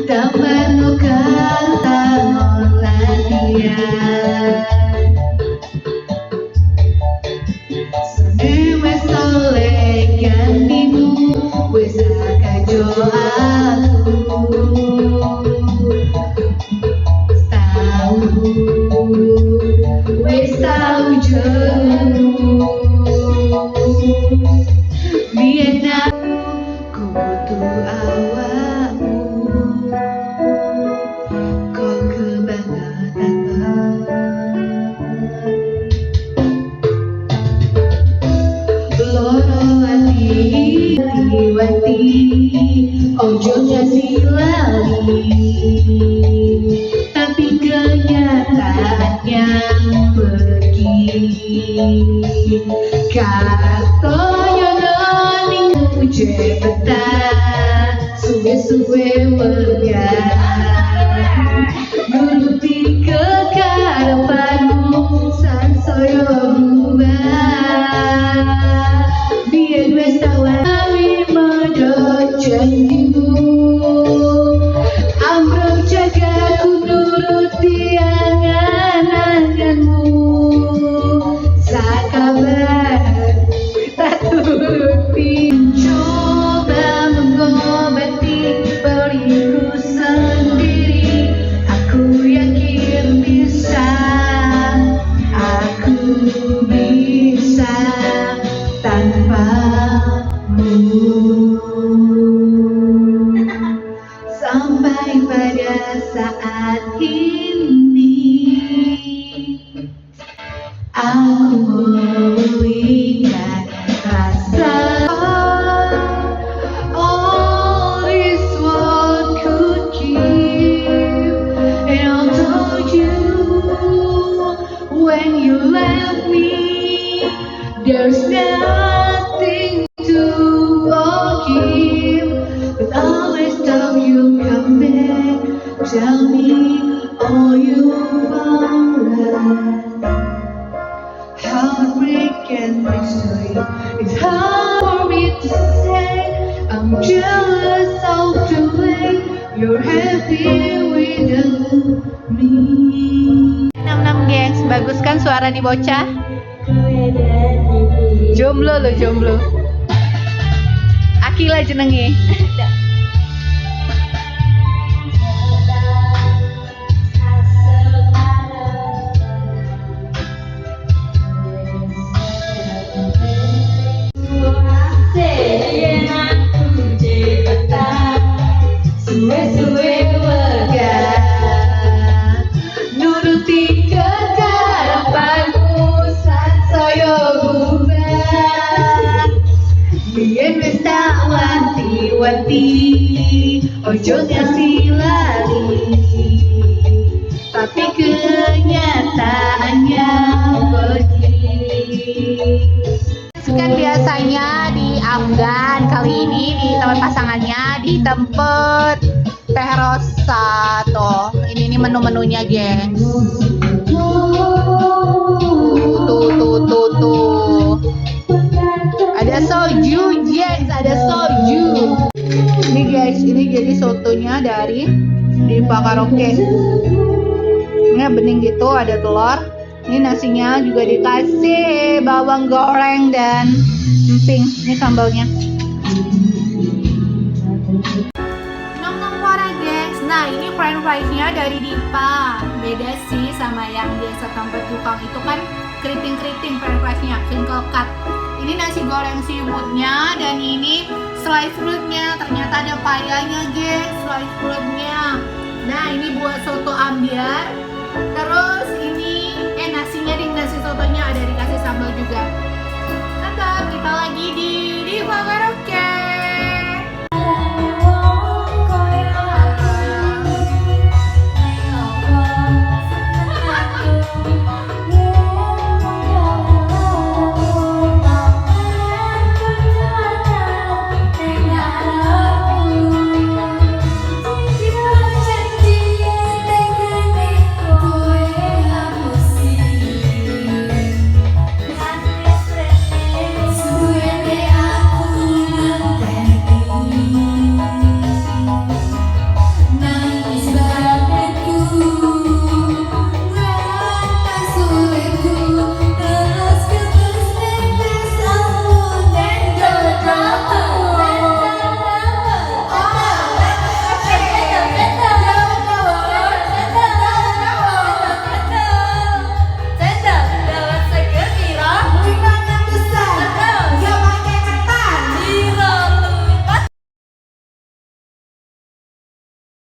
tak perlu kata latihan. Seni wes oleh gantimu, wes akajo aku tahu, wes tahu jauh. Biar aku butuh awakmu, kau kebangetan loro hati liwati, ojo ngasih lali, tapi kenyataannya pergi. Katanya nani cepetan, suwe-suwe wegan, nuruti kekarepanmu sansaya berubah. Biar wes tawari medhot janjimu, ambruk jaga ku nuruti angan-anganmu. Sakabar tak turuti, coba mengobati periku sendiri. Aku yakin bisa, aku bisa tanpamu. Sampai pada saat ini aku memulihkan rasa. All this world could give, and I'll tell you when you left me, there's nothing to forgive. But always thought you'd come back, tell me all you found left. Heartbreak and mystery, it's hard for me to say. I'm jealous of the way you're happy without me. 66 gengs, bagus kan suara nih bocah? Jomblo lo, jomblo. Akila jenenge. Suwe-suwe wegan, nuruti kekarepanmu sansaya berubah. Biyen wis tak wanti-wanti, ojo ngasih lali, tapi kenyataannya pergi. Kan biasanya di Afgan, kali ini di tempat pasangannya di tempat Teh Rosa. Tuh, ini nih menu-menunya, gengs. Tuh. Ada soju, gengs, ada soju. Ini guys, ini jadi sotonya dari di Pak Karaoke. Ini bening gitu, ada telur. Ini nasinya juga dikasih bawang goreng dan emping. Ini sambalnya. Nom-nom wara, gengs. Nah, ini french fries-nya dari Dipa. Beda sih sama yang biasa tempat tukang itu kan keriting-keriting french fries-nya, crinkle cut. Ini nasi goreng seafood-nya dan ini slice fruit-nya. Ternyata ada payanya, gengs, slice fruit-nya. Nah, ini buat soto ambiar. Terus ini nasinya di nasi sotonya ada dikasih sambal juga. Tetap kita lagi di Dipa Karaoke.